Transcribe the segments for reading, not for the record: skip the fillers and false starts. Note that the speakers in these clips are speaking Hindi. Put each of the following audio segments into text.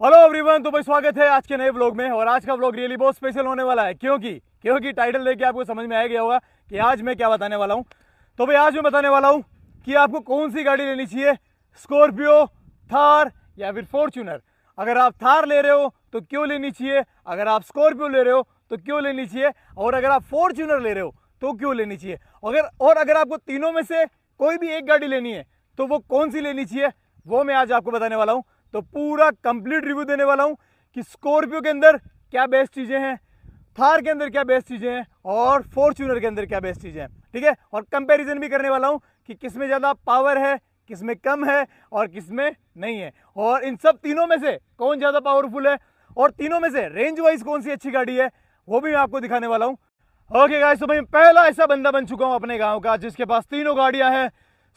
Hello everyone. तो भाई स्वागत है आज के नए व्लॉग में। और आज का व्लॉग रियली बहुत स्पेशल होने वाला है क्योंकि टाइटल देख के आपको समझ में आ गया होगा कि आज मैं क्या बताने वाला हूं। तो भाई आज मैं बताने वाला हूं कि आपको कौन सी गाड़ी लेनी चाहिए, स्कॉर्पियो, थार या फिर फॉर्च्यूनर। अगर आप थार ले रहे हो तो क्यों लेनी चाहिए, अगर आप स्कॉर्पियो ले रहे हो तो क्यों लेनी चाहिए, और अगर आप फॉर्च्यूनर ले रहे हो तो क्यों लेनी चाहिए। अगर आपको तीनों में से कोई भी एक गाड़ी लेनी है तो वो कौन सी लेनी चाहिए, वो मैं आज आपको बताने वाला हूं। तो पूरा कंप्लीट रिव्यू देने वाला हूं कि स्कॉर्पियो के अंदर क्या बेस्ट चीजें हैं, थार के अंदर क्या बेस्ट चीजें हैं, और फॉर्च्यूनर के अंदर क्या बेस्ट चीजें हैं। ठीक है, और कंपैरिजन भी करने वाला हूं कि किसमें ज्यादा पावर है, किसमें कम है और किसमें नहीं है, और इन सब तीनों में से कौन ज्यादा पावरफुल है, और तीनों में से रेंज वाइज कौन सी अच्छी गाड़ी है, वो भी मैं आपको दिखाने वाला हूं। ओके गाइस, तो मैं पहला ऐसा बंदा बन चुका हूं अपने गांव का जिसके पास तीनों गाड़ियां हैं,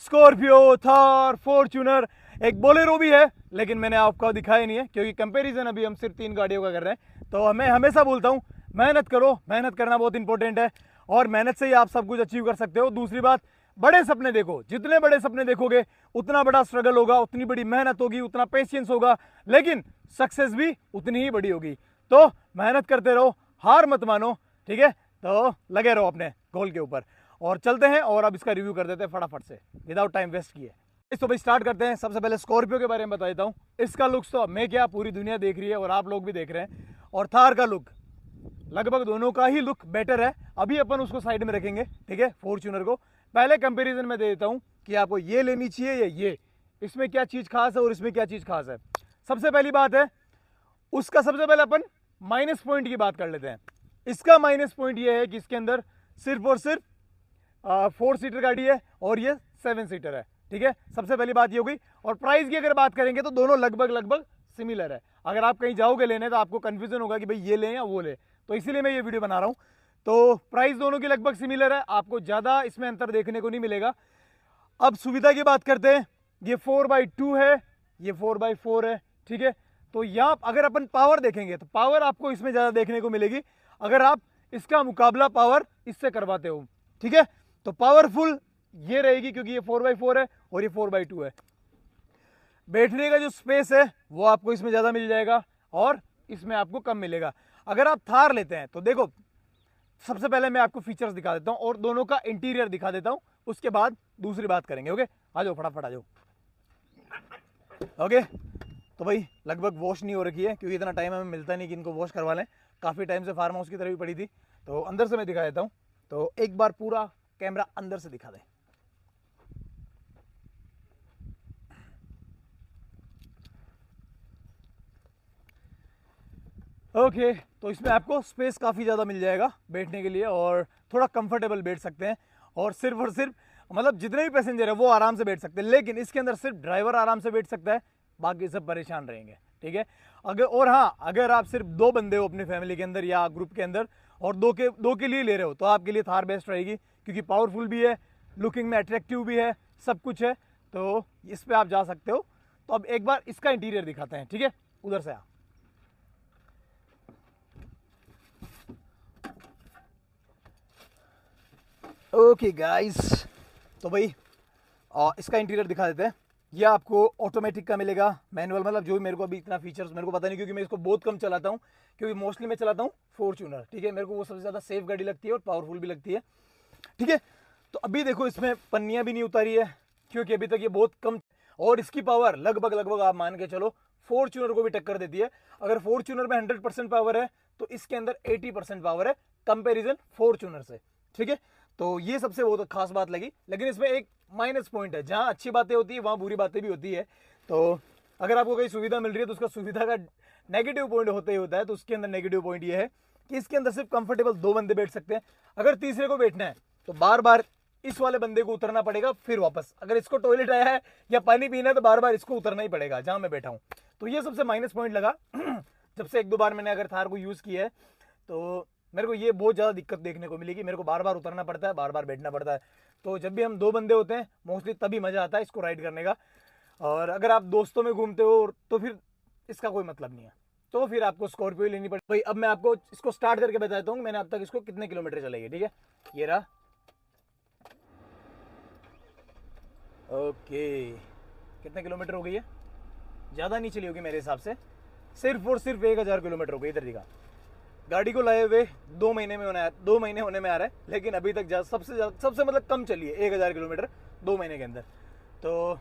स्कॉर्पियो, थार, फॉर्च्यूनर, एक बोलेरो भी है, लेकिन मैंने आपको दिखाया नहीं है क्योंकि कंपैरिजन अभी हम सिर्फ 3 गाड़ियों का कर रहे हैं। तो मैं हमेशा बोलता हूं मेहनत करो, मेहनत करना बहुत इंपॉर्टेंट है और मेहनत से ही आप सब कुछ अचीव कर सकते हो। दूसरी बात, बड़े सपने देखो, जितने बड़े सपने देखोगे उतना बड़ा स्ट्रगल होगा, उतनी बड़ी मेहनत होगी, उतना पेशेंस होगा, लेकिन सक्सेस भी उतनी ही बड़ी होगी। तो मेहनत करते रहो, हार मत मानो। ठीक है, तो लगे रहो अपने गोल के ऊपर। और चलते हैं और अब इसका रिव्यू कर देते हैं फटाफट से विदाउट टाइम वेस्ट किए। तो भाई स्टार्ट करते हैं। सबसे पहले स्कॉर्पियो के बारे में बता देता हूँ। इसका लुक्स तो मैं क्या, पूरी दुनिया देख रही है और आप लोग भी देख रहे हैं। और थार का लुक, लगभग दोनों का ही लुक बेटर है। अभी अपन उसको साइड में रखेंगे, ठीक है, फॉर्च्यूनर को। पहले कंपैरिजन में दे देता हूँ कि आपको ये लेनी चाहिए या ये, इसमें क्या चीज़ खास है और इसमें क्या चीज़ खास है। सबसे पहली बात है उसका, सबसे पहले अपन माइनस पॉइंट की बात कर लेते हैं। इसका माइनस पॉइंट ये है कि इसके अंदर सिर्फ और सिर्फ 4 सीटर गाड़ी है और ये 7 सीटर है। ठीक है, सबसे पहली बात ये होगी। और प्राइस की अगर बात करेंगे तो दोनों लगभग लगभग सिमिलर है। अगर आप कहीं जाओगे लेने तो आपको कंफ्यूजन होगा कि भाई ये लें या वो ले, तो इसीलिए मैं ये वीडियो बना रहा हूँ। तो प्राइस दोनों की लगभग सिमिलर है, आपको ज़्यादा इसमें अंतर देखने को नहीं मिलेगा। अब सुविधा की बात करते हैं। ये 4x2 है, ये 4x4 है। ठीक है, तो यहाँ अगर अपन पावर देखेंगे तो पावर आपको इसमें ज़्यादा देखने को मिलेगी अगर आप इसका मुकाबला पावर इससे करवाते हो। ठीक है, तो पावरफुल ये रहेगी क्योंकि ये 4x4 है और ये 4x2 है। बैठने का जो स्पेस है वो आपको इसमें ज़्यादा मिल जाएगा और इसमें आपको कम मिलेगा। अगर आप थार लेते हैं तो देखो, सबसे पहले मैं आपको फीचर्स दिखा देता हूँ और दोनों का इंटीरियर दिखा देता हूँ, उसके बाद दूसरी बात करेंगे। ओके, आ जाओ फटाफट आ जाओ। ओके, तो भाई लगभग वॉश नहीं हो रखी है क्योंकि इतना टाइम हमें मिलता नहीं कि इनको वॉश करवा लें। काफ़ी टाइम से फार्म हाउस की तरफ भी पड़ी थी, तो अंदर से मैं दिखा देता हूँ। तो एक बार पूरा कैमरा अंदर से दिखा दें। ओके, तो इसमें आपको स्पेस काफ़ी ज़्यादा मिल जाएगा बैठने के लिए और थोड़ा कंफर्टेबल बैठ सकते हैं। और सिर्फ मतलब जितने भी पैसेंजर है वो आराम से बैठ सकते हैं, लेकिन इसके अंदर सिर्फ ड्राइवर आराम से बैठ सकता है, बाकी सब परेशान रहेंगे। ठीक है, और हाँ, अगर आप सिर्फ 2 बंदे हो अपनी फैमिली के अंदर या ग्रुप के अंदर और दो के लिए ले रहे हो तो आपके लिए थार बेस्ट रहेगी क्योंकि पावरफुल भी है, लुकिंग में अट्रैक्टिव भी है, सब कुछ है, तो इस पर आप जा सकते हो। तो अब एक बार इसका इंटीरियर दिखाते हैं। ठीक है, उधर से आ। ओके गाइस, तो भाई इसका इंटीरियर दिखा देते हैं। ये आपको ऑटोमेटिक का मिलेगा, मैनुअल, मतलब जो भी मेरे को अभी इतना फीचर्स मेरे को पता नहीं क्योंकि मैं इसको बहुत कम चलाता हूँ, क्योंकि मोस्टली मैं चलाता हूँ फॉर्च्यूनर। ठीक है, मेरे को वो सबसे ज़्यादा सेफ गाड़ी लगती है और पावरफुल भी लगती है। ठीक है, तो अभी देखो इसमें पन्नियाँ भी नहीं उतारी है क्योंकि अभी तक ये बहुत कम, और इसकी पावर लगभग लगभग आप मान के चलो फॉर्च्यूनर को भी टक्कर देती है। अगर फॉर्च्यूनर में 100% पावर है तो इसके अंदर 80% पावर है कंपेरिजन फॉर्च्यूनर से। ठीक है, तो ये सबसे बहुत खास बात लगी। लेकिन इसमें एक माइनस पॉइंट है, जहाँ अच्छी बातें होती है वहाँ बुरी बातें भी होती है। तो अगर आपको कोई सुविधा मिल रही है तो उसका सुविधा का नेगेटिव पॉइंट होता ही होता है। तो उसके अंदर नेगेटिव पॉइंट ये है कि इसके अंदर सिर्फ कंफर्टेबल 2 बंदे बैठ सकते हैं। अगर तीसरे को बैठना है तो बार बार इस वाले बंदे को उतरना पड़ेगा, फिर वापस अगर इसको टॉयलेट आया है या पानी पीना है तो बार बार इसको उतरना ही पड़ेगा जहां मैं बैठा हूं। तो ये सबसे माइनस पॉइंट लगा। जब से 1-2 बार मैंने अगर थार को यूज़ किया है तो मेरे को ये बहुत ज़्यादा दिक्कत देखने को मिलेगी। मेरे को बार बार उतरना पड़ता है, बार बार बैठना पड़ता है। तो जब भी हम 2 बंदे होते हैं मोस्टली तभी मज़ा आता है इसको राइड करने का। और अगर आप दोस्तों में घूमते हो तो फिर इसका कोई मतलब नहीं है, तो फिर आपको स्कॉर्पियो लेनी पड़ेगी। भाई अब मैं आपको इसको स्टार्ट करके बताता हूँ मैंने अब तक इसको कितने किलोमीटर चलाई है। ठीक है, ये रहा। ओके, कितने किलोमीटर हो गई है, ज़्यादा नहीं चली होगी मेरे हिसाब से। सिर्फ और सिर्फ 1000 किलोमीटर हो गई इधर दिखा। गाड़ी को लाए हुए 2 महीने में होने 2 महीने होने में आ रहा है, लेकिन अभी तक सबसे मतलब कम चली है 1000 किलोमीटर 2 महीने के अंदर। तो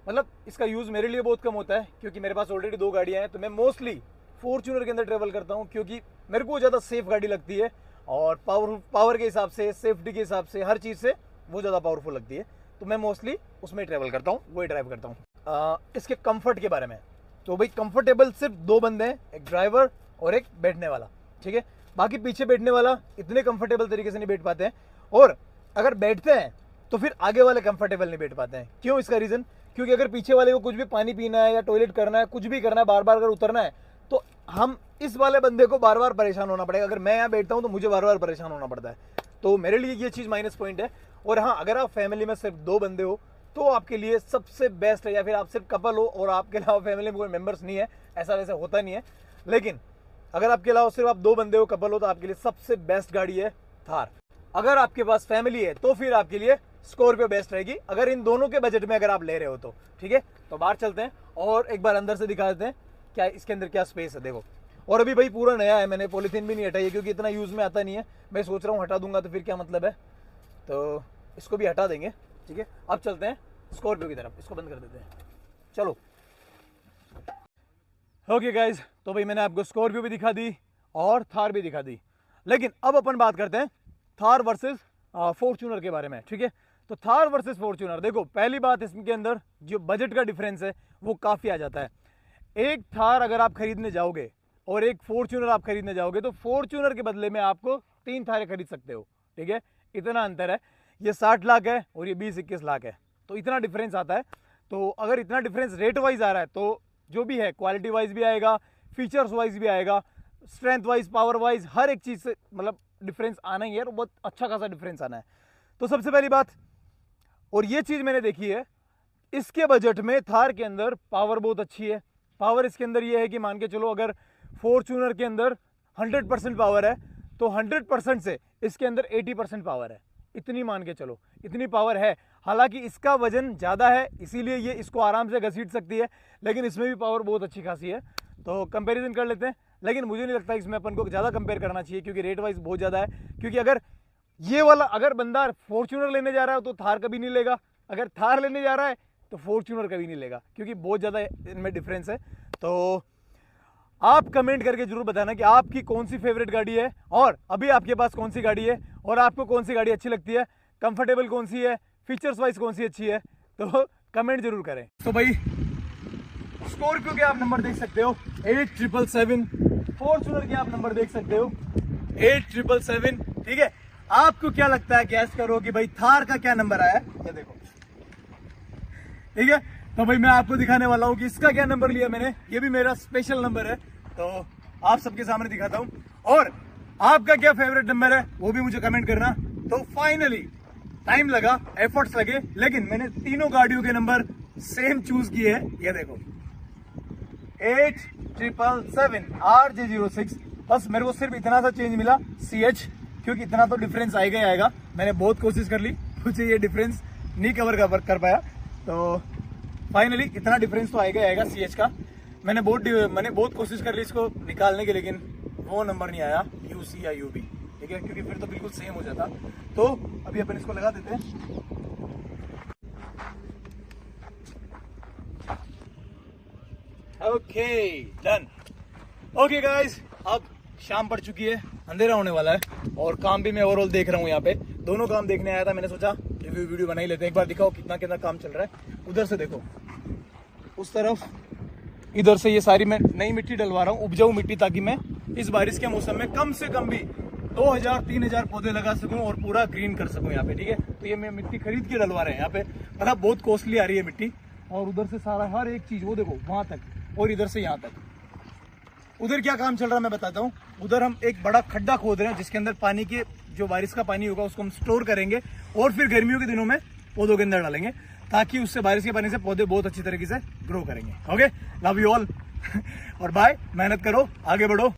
मतलब इसका यूज़ मेरे लिए बहुत कम होता है, क्योंकि मेरे पास ऑलरेडी 2 गाड़ियाँ हैं। तो मैं मोस्टली फॉर्च्यूनर के अंदर ट्रेवल करता हूँ, क्योंकि मेरे को ज़्यादा सेफ गाड़ी लगती है और पावर के हिसाब से, सेफ्टी के हिसाब से, हर चीज़ से वो ज़्यादा पावरफुल लगती है। तो मैं मोस्टली उसमें ट्रैवल करता हूँ, वही ड्राइव करता हूँ। इसके कंफर्ट के बारे में, तो भाई कंफर्टेबल सिर्फ 2 बंदे हैं, एक ड्राइवर और एक बैठने वाला, ठीक है। बाकी पीछे बैठने वाला इतने कंफर्टेबल तरीके से नहीं बैठ पाते हैं, और अगर बैठते हैं तो फिर आगे वाले कंफर्टेबल नहीं बैठ पाते हैं। क्यों? इसका रीज़न, क्योंकि अगर पीछे वाले को कुछ भी पानी पीना है या टॉयलेट करना है, कुछ भी करना है, बार बार अगर उतरना है, तो हम इस वाले बंदे को बार बार परेशान होना पड़ेगा। अगर मैं यहाँ बैठता हूँ तो मुझे बार बार परेशान होना पड़ता है। तो मेरे लिए ये चीज़ माइनस पॉइंट है। और हाँ, अगर आप फैमिली में सिर्फ 2 बंदे हो तो आपके लिए सबसे बेस्ट है, या फिर आप सिर्फ कपल हो और आपके अलावा फैमिली में कोई मेंबर्स नहीं है, ऐसा वैसे होता नहीं है। लेकिन अगर आपके अलावा सिर्फ आप 2 बंदे हो, कपल हो, तो आपके लिए सबसे बेस्ट गाड़ी है थार। अगर आपके पास फैमिली है तो फिर आपके लिए स्कॉर्पियो बेस्ट रहेगी, अगर इन दोनों के बजट में अगर आप ले रहे हो तो, ठीक है। तो बाहर चलते हैं और एक बार अंदर से दिखा देते हैं क्या इसके अंदर क्या स्पेस है। देखो, और अभी भाई पूरा नया है, मैंने पॉलीथीन भी नहीं हटाई है, क्योंकि इतना यूज़ में आता नहीं है। मैं सोच रहा हूँ हटा दूंगा तो फिर क्या मतलब है, तो इसको भी हटा देंगे, ठीक है। अब चलते हैं स्कॉर्पियो की तरफ, इसको बंद कर देते हैं, चलो। ओके गाइज, तो भाई मैंने आपको स्कॉर्पियो भी दिखा दी और थार भी दिखा दी, लेकिन अब अपन बात करते हैं थार वर्सेस फॉर्च्यूनर के बारे में, ठीक है। तो थार वर्सेस फॉर्च्यूनर, देखो पहली बात इसके अंदर जो बजट का डिफरेंस है वो काफ़ी आ जाता है। एक थार अगर आप खरीदने जाओगे और एक फॉर्च्यूनर आप खरीदने जाओगे, तो फॉर्च्यूनर के बदले में आपको 3 थारें खरीद सकते हो, ठीक है। इतना अंतर है, ये 60 लाख है और ये 20-21 लाख है, तो इतना डिफरेंस आता है। तो अगर इतना डिफरेंस रेट वाइज आ रहा है, तो जो भी है क्वालिटी वाइज भी आएगा, फीचर्स वाइज भी आएगा, स्ट्रेंथ वाइज, पावर वाइज, हर एक चीज़ से मतलब डिफरेंस आना ही है, और बहुत अच्छा खासा डिफरेंस आना है। तो सबसे पहली बात, और ये चीज़ मैंने देखी है, इसके बजट में थार के अंदर पावर बहुत अच्छी है। पावर इसके अंदर ये है कि मान के चलो, अगर फॉर्च्यूनर के अंदर 100% पावर है, तो 100% से इसके अंदर 80% पावर है, इतनी मान के चलो, इतनी पावर है। हालांकि इसका वजन ज़्यादा है, इसीलिए ये इसको आराम से घसीट सकती है, लेकिन इसमें भी पावर बहुत अच्छी खासी है। तो कंपैरिजन कर लेते हैं, लेकिन मुझे नहीं लगता इसमें अपन को ज़्यादा कंपेयर करना चाहिए, क्योंकि रेट वाइज बहुत ज़्यादा है। क्योंकि अगर ये वाला, अगर बंदा फॉर्च्यूनर लेने जा रहा है तो थार कभी नहीं लेगा, अगर थार लेने जा रहा है तो फॉर्च्यूनर कभी नहीं लेगा, क्योंकि बहुत ज़्यादा इनमें डिफरेंस है। तो आप कमेंट करके जरूर बताना कि आपकी कौन सी फेवरेट गाड़ी है, और अभी आपके पास कौन सी गाड़ी है, और आपको कौन सी गाड़ी अच्छी लगती है, कंफर्टेबल कौन सी है, फीचर्स वाइज कौन सी अच्छी है, तो कमेंट जरूर करें। तो भाई स्कॉर्पियो के आप नंबर देख सकते हो 8777, फॉर्च्यूनर के आप नंबर देख सकते हो 8777, ठीक है। आपको क्या लगता है, गैस करो कि भाई थार का क्या नंबर आया, ये देखो, ठीक है। तो भाई मैं आपको दिखाने वाला हूँ कि इसका क्या नंबर लिया मैंने, ये भी मेरा स्पेशल नंबर है, तो आप सबके सामने दिखाता हूँ। और आपका क्या फेवरेट नंबर है वो भी मुझे कमेंट करना। तो फाइनली टाइम लगा, एफर्ट्स लगे, लेकिन मैंने तीनों गाड़ियों के नंबर सेम चूज किए हैं। ये देखो 8777 RJ06, बस मेरे को सिर्फ इतना सा चेंज मिला CH, क्योंकि इतना तो डिफरेंस आएगा ही आएगा। मैंने बहुत कोशिश कर ली, मुझे ये डिफरेंस नहीं कवर कर पाया, तो फाइनली इतना डिफरेंस तो आएगा ही आएगा CH का। मैंने बहुत कोशिश कर ली इसको निकालने की, लेकिन वो नंबर नहीं आया UC या UB, ठीक है, क्योंकि फिर तो बिल्कुल सेम हो जाता। तो अभी अपन इसको लगा देते हैं। Okay done. ओके गाइस, अब शाम पड़ चुकी है, अंधेरा होने वाला है, और काम भी मैं ओवरऑल देख रहा हूँ। यहाँ पे दोनों काम देखने आया था, मैंने सोचा रिव्यू वीडियो बना ही लेते हैं। एक बार दिखाओ कितना कितना काम चल रहा है। उधर से देखो, उस तरफ, इधर से ये सारी मैं नई मिट्टी डलवा रहा हूँ, उपजाऊ मिट्टी, ताकि मैं इस बारिश के मौसम में कम से कम भी 2000-3000 पौधे लगा सकूं और पूरा ग्रीन कर सकूं यहाँ पे, ठीक है। तो ये मैं मिट्टी खरीद के डलवा रहे हैं यहाँ पे, मतलब बहुत कॉस्टली आ रही है मिट्टी। और उधर से सारा हर एक चीज, वो देखो वहां तक, और इधर से यहाँ तक। उधर क्या काम चल रहा है मैं बताता हूँ। उधर हम एक बड़ा खड्डा खोद रहे हैं, जिसके अंदर पानी के, जो बारिश का पानी होगा उसको हम स्टोर करेंगे, और फिर गर्मियों के दिनों में पौधों के अंदर डालेंगे, ताकि उससे बारिश के पानी से पौधे बहुत अच्छी तरीके से ग्रो करेंगे। ओके, लव यू ऑल और बाय, मेहनत करो, आगे बढ़ो।